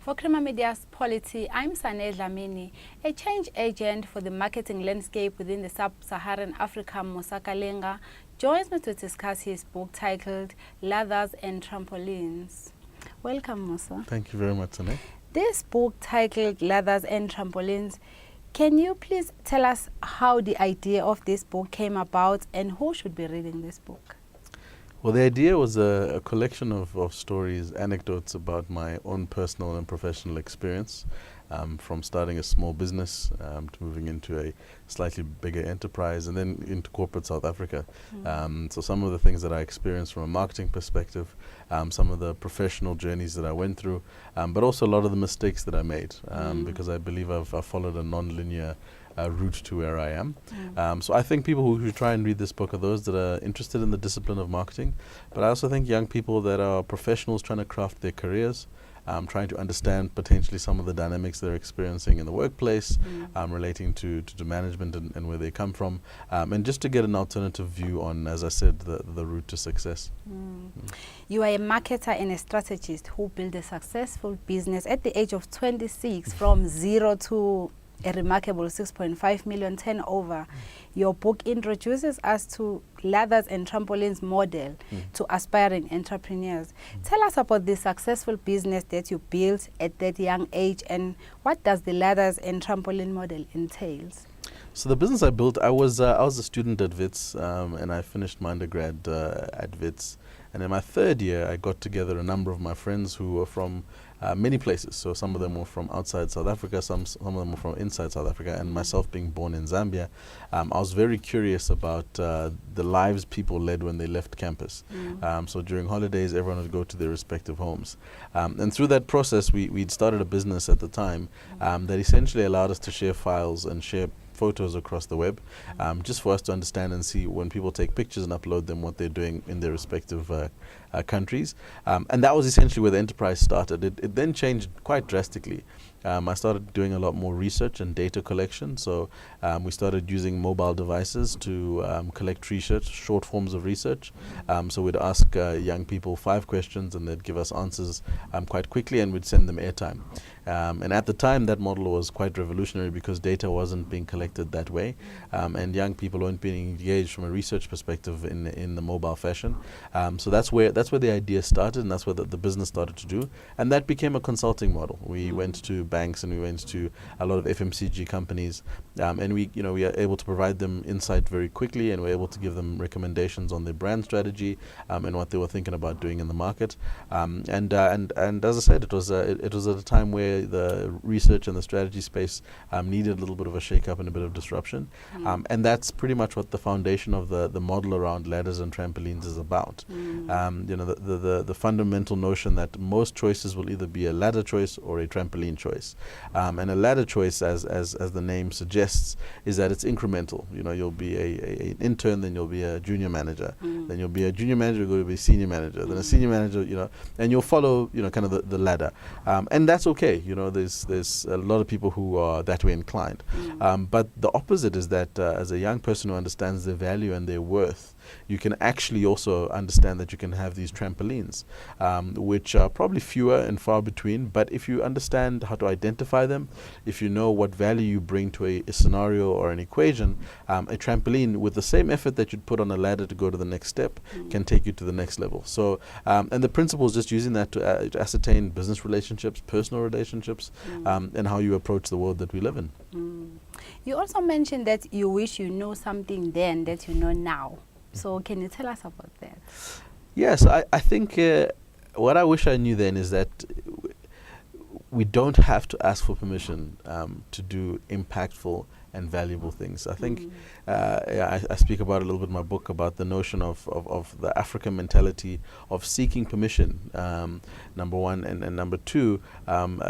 For Crema Media's Polity, I'm Saneh Dlamini, a change agent for the marketing landscape within the sub-Saharan Africa. Musa Kalenga joins me to discuss his book titled Ladders and Trampolines. Welcome, Musa. Thank you very much, Saneh. This book titled Ladders and Trampolines, can you please tell us how the idea of this book came about and who should be reading this book? Well, the idea was a collection of stories, anecdotes about my own personal and professional experience, from starting a small business to moving into a slightly bigger enterprise and then into corporate South Africa. So some of the things that I experienced from a marketing perspective, some of the professional journeys that I went through, but also a lot of the mistakes that I made, because I believe I've followed a non-linear route to where I am. So I think people who try and read this book are those that are interested in the discipline of marketing, but I also think young people that are professionals trying to craft their careers, trying to understand potentially some of the dynamics they're experiencing in the workplace, relating to management and where they come from, and just to get an alternative view on, as I said, the route to success. You are a marketer and a strategist who built a successful business at the age of 26 from zero to a remarkable 6.5 million turnover. Your book introduces us to ladders and trampolines model to aspiring entrepreneurs. Tell us about the successful business that you built at that young age, and what does the ladders and trampoline model entails? So the business I built, I was a student at Wits, and I finished my undergrad at Wits. And in my third year, I got together a number of my friends who were from many places. So some of them were from outside South Africa, some of them were from inside South Africa, and myself being born in Zambia, I was very curious about the lives people led when they left campus. So during holidays, everyone would go to their respective homes. And through that process, we'd started a business at the time that essentially allowed us to share files and share photos across the web, just for us to understand and see when people take pictures and upload them, what they're doing in their respective countries. And that was essentially where the enterprise started. It then changed quite drastically. I started doing a lot more research and data collection. So we started using mobile devices to collect research, short forms of research. So we'd ask young people 5 questions and they'd give us answers quite quickly, and we'd send them airtime. And at the time, that model was quite revolutionary because data wasn't being collected that way, and young people weren't being engaged from a research perspective in the mobile fashion. So that's where the idea started, and that's what the business started to do. And that became a consulting model. We went to banks and we went to a lot of FMCG companies, and we are able to provide them insight very quickly, and we're able to give them recommendations on their brand strategy and what they were thinking about doing in the market. And as I said, it was at a time where the research and the strategy space needed a little bit of a shake-up and a bit of disruption, and that's pretty much what the foundation of the model around ladders and trampolines is about. The fundamental notion that most choices will either be a ladder choice or a trampoline choice, and a ladder choice, as the name suggests, is that it's incremental. You'll be an intern, then you'll be a junior manager, then you'll be a junior manager, you'll be a senior manager, then a senior manager, and you'll follow kind of the ladder, and that's okay. There's a lot of people who are that way inclined, but the opposite is that as a young person who understands their value and their worth, you can actually also understand that you can have these trampolines, which are probably fewer and far between, but if you understand how to identify them, if you know what value you bring to a scenario or an equation, a trampoline with the same effort that you'd put on a ladder to go to the next step can take you to the next level. So, and the principle is just using that to ascertain business relationships, personal relationships, and how you approach the world that we live in. You also mentioned that you wish you know something then that you know now. So can you tell us about that? Yes, I think what I wish I knew then is that we don't have to ask for permission to do impactful and valuable things. I think I speak about it a little bit in my book about the notion of the African mentality of seeking permission, number one, and number two,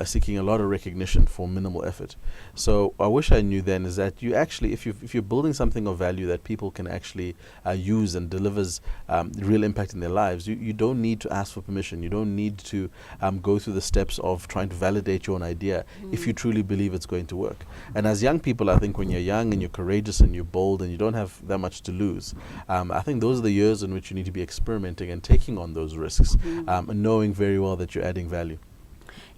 seeking a lot of recognition for minimal effort. So I wish I knew then is that you actually, if you're building something of value that people can actually use and delivers real impact in their lives, you don't need to ask for permission. You don't need to go through the steps of trying to validate your own idea if you truly believe it's going to work. And as young people, I think when you're young and you're courageous and you're bold and you don't have that much to lose, I think those are the years in which you need to be experimenting and taking on those risks, and knowing very well that you're adding value.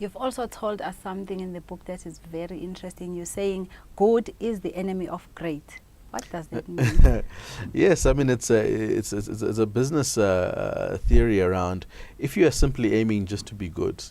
You've also told us something in the book that is very interesting. You're saying good is the enemy of great. What does that mean? Yes, I mean it's a business theory around if you are simply aiming just to be good,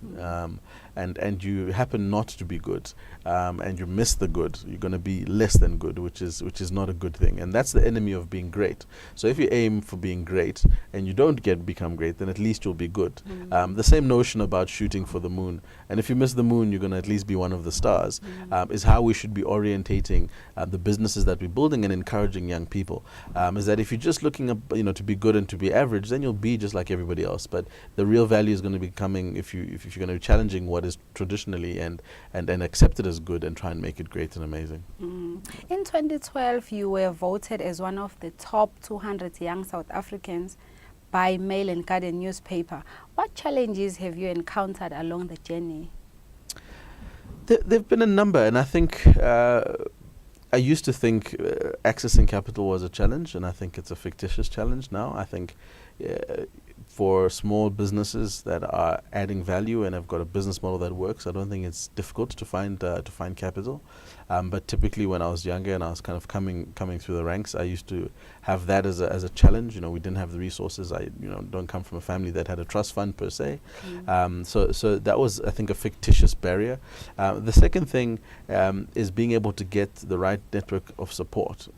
and you happen not to be good, and you miss the good, you're going to be less than good, which is not a good thing, and that's the enemy of being great. So if you aim for being great and you don't become great, then at least you'll be good. The same notion about shooting for the moon, and if you miss the moon, you're going to at least be one of the stars, is how we should be orientating the businesses that we're building and encouraging young people. Is that if you're just looking up, to be good and to be average, then you'll be just like everybody else. But the real value is going to be coming if you're going to be challenging what is traditionally and accepted as good and try and make it great and amazing. In 2012, you were voted as one of the top 200 young South Africans by Mail and Guardian newspaper. What challenges have you encountered along the journey? There've been a number, and I think I used to think accessing capital was a challenge, and I think it's a fictitious challenge now. I think for small businesses that are adding value and have got a business model that works, I don't think it's difficult to find capital. But typically, when I was younger and I was kind of coming through the ranks, I used to have that as a challenge. We didn't have the resources. I don't come from a family that had a trust fund per se. So that was, I think, a fictitious barrier. The second thing is being able to get the right network of support.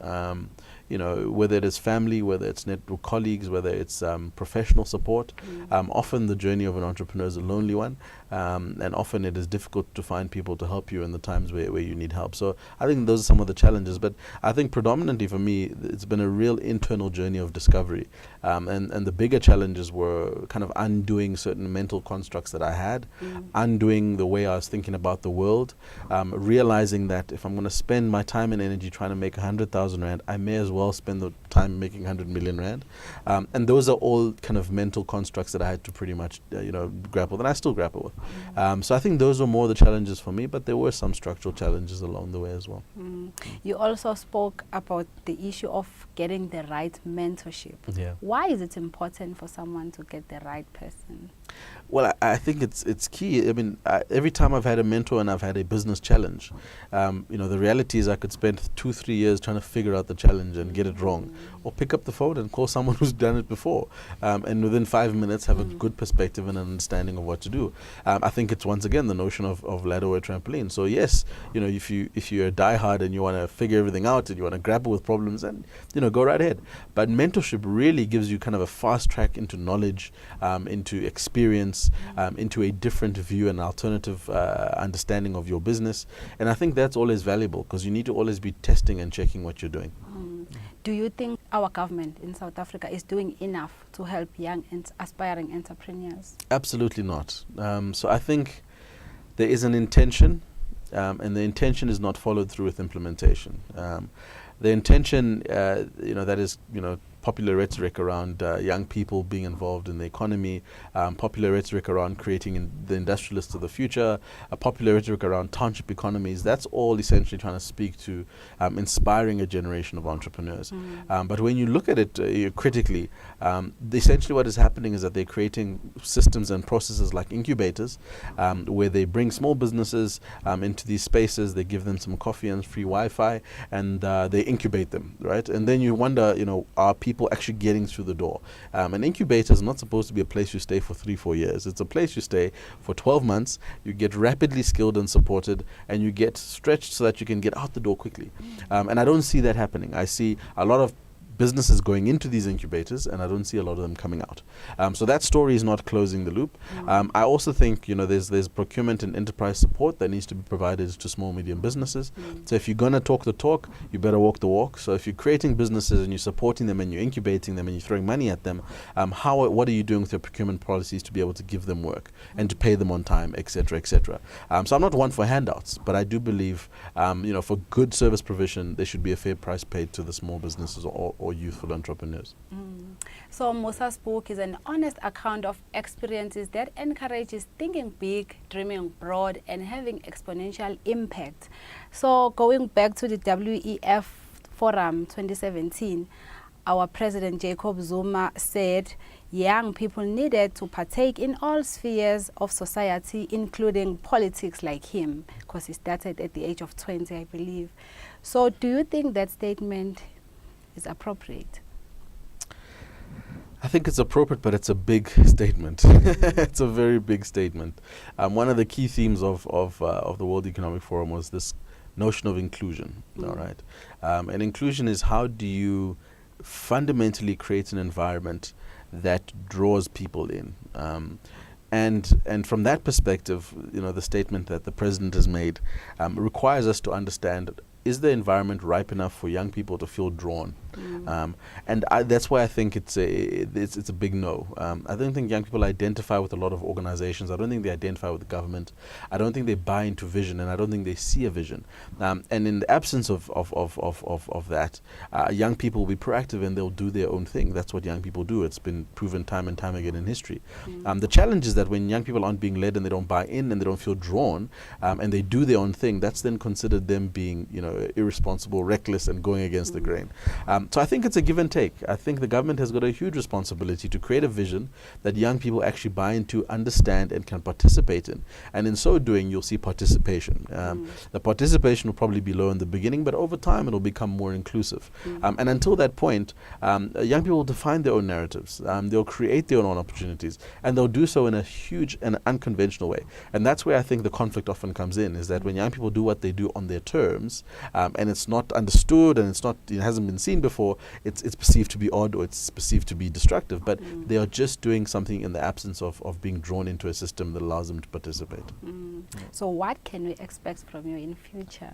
Whether it is family, whether it's network colleagues, whether it's professional support. Often the journey of an entrepreneur is a lonely one, and often it is difficult to find people to help you in the times where you need help. So I think those are some of the challenges. But I think predominantly for me, it's been a real internal journey of discovery. And the bigger challenges were kind of undoing certain mental constructs that I had, undoing the way I was thinking about the world, realizing that if I'm going to spend my time and energy trying to make 100,000 Rand, I may as well spend the time making 100 million Rand. And those are all kind of mental constructs that I had to pretty much grapple with, and I still grapple with. So I think those were more the challenges for me, but there were some structural challenges along the way as well. You also spoke about the issue of getting the right mentorship. Yeah. Why is it important for someone to get the right person? Well, I think it's key. I mean, every time I've had a mentor and I've had a business challenge, the reality is I could spend 2-3 years trying to figure out the challenge and get it wrong, or pick up the phone and call someone who's done it before, and within 5 minutes have a good perspective and understanding of what to do. I think it's once again the notion of ladder or trampoline. So yes, if you're a diehard and you want to figure everything out and you want to grapple with problems, and go right ahead. But mentorship really gives you kind of a fast track into knowledge, into experience, into a different view and alternative understanding of your business. And I think that's always valuable because you need to always be testing and checking what you're doing. Do you think our government in South Africa is doing enough to help young and aspiring entrepreneurs? Absolutely not. So I think there is an intention, and the intention is not followed through with implementation. The intention, that is, popular rhetoric around young people being involved in the economy, popular rhetoric around creating the industrialists of the future, a popular rhetoric around township economies. That's all essentially trying to speak to inspiring a generation of entrepreneurs. But when you look at it critically, essentially what is happening is that they're creating systems and processes like incubators, where they bring small businesses into these spaces, they give them some coffee and free Wi-Fi, and they incubate them, right? And then you wonder, are people actually getting through the door? An incubator is not supposed to be a place you stay for 3-4 years. It's a place you stay for 12 months, you get rapidly skilled and supported, and you get stretched so that you can get out the door quickly. And I don't see that happening. I see a lot of businesses going into these incubators, and I don't see a lot of them coming out. So that story is not closing the loop. I also think there's procurement and enterprise support that needs to be provided to small medium businesses. So if you're going to talk the talk, you better walk the walk. So if you're creating businesses and you're supporting them and you're incubating them and you're throwing money at them, what are you doing with your procurement policies to be able to give them work and to pay them on time, etc., etc. So I'm not one for handouts, but I do believe for good service provision there should be a fair price paid to the small businesses or youthful entrepreneurs. So Musa's book is an honest account of experiences that encourages thinking big, dreaming broad, and having exponential impact. So going back to the WEF Forum 2017, our President Jacob Zuma said, young people needed to partake in all spheres of society, including politics, like him, because he started at the age of 20, I believe. So do you think that statement is appropriate? I think it's appropriate, but it's a big statement. It's a very big statement. One of the key themes of the World Economic Forum was this notion of inclusion. All right, and inclusion is, how do you fundamentally create an environment that draws people in, and from that perspective, the statement that the president has made requires us to understand: is the environment ripe enough for young people to feel drawn? And that's why I think it's a big no. I don't think young people identify with a lot of organizations. I don't think they identify with the government. I don't think they buy into vision, and I don't think they see a vision. And in the absence of that, young people will be proactive and they'll do their own thing. That's what young people do. It's been proven time and time again in history. The challenge is that when young people aren't being led and they don't buy in and they don't feel drawn, and they do their own thing, that's then considered them being, irresponsible, reckless, and going against the grain. So I think it's a give and take. I think the government has got a huge responsibility to create a vision that young people actually buy into, understand, and can participate in. And in so doing, you'll see participation. The participation will probably be low in the beginning, but over time it'll become more inclusive. And until that point, young people will define their own narratives. They'll create their own opportunities, and they'll do so in a huge and unconventional way. And that's where I think the conflict often comes in, is that when young people do what they do on their terms, and it's not understood and it hasn't been seen before, it's perceived to be odd, or it's perceived to be destructive, but they are just doing something in the absence of being drawn into a system that allows them to participate. So what can we expect from you in future?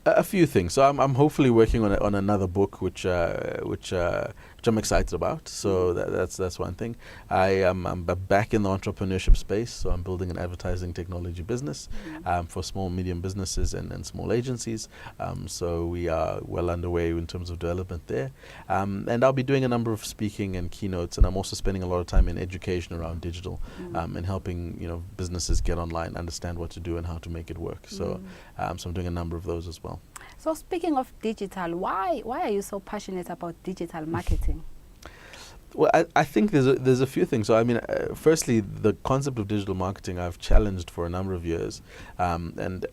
A few things. So I'm hopefully working on another book, which I'm excited about. So that's one thing. I'm back in the entrepreneurship space. So I'm building an advertising technology business for small, medium businesses and small agencies. So we are well underway in terms of development there. And I'll be doing a number of speaking and keynotes. And I'm also spending a lot of time in education around digital and helping businesses get online, understand what to do and how to make it work. So so I'm doing a number of those as well. So speaking of digital, why are you so passionate about digital marketing? Well, I think there's a few things. So I mean, firstly, the concept of digital marketing I've challenged for a number of years, and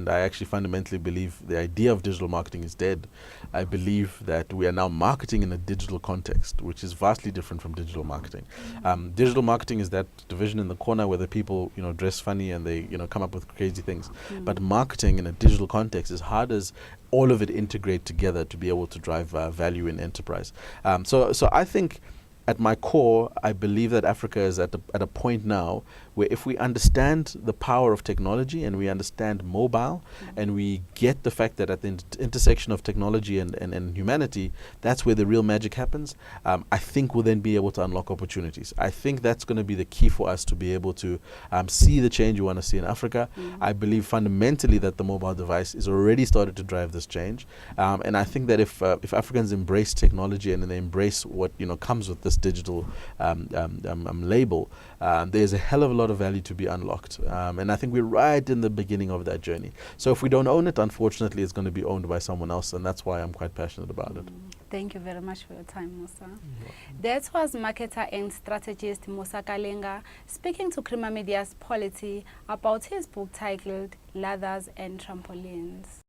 I actually fundamentally believe the idea of digital marketing is dead. I believe that we are now marketing in a digital context, which is vastly different from digital marketing. Digital marketing is that division in the corner where the people dress funny and they come up with crazy things. But marketing in a digital context is hard as all of it integrate together to be able to drive value in enterprise. So I think at my core, I believe that Africa is at a point now where if we understand the power of technology and we understand mobile and we get the fact that at the intersection of technology and humanity, that's where the real magic happens, I think we'll then be able to unlock opportunities. I think that's going to be the key for us to be able to see the change we want to see in Africa. I believe fundamentally that the mobile device is already started to drive this change. And I think that if Africans embrace technology and they embrace what comes with this digital label, there's a hell of a lot of value to be unlocked. And I think we're right in the beginning of that journey. So if we don't own it, unfortunately, it's going to be owned by someone else. And that's why I'm quite passionate about it. Thank you very much for your time, Musa. That was marketer and strategist Musa Kalenga speaking to Creamer Media's Polity about his book titled Ladders and Trampolines.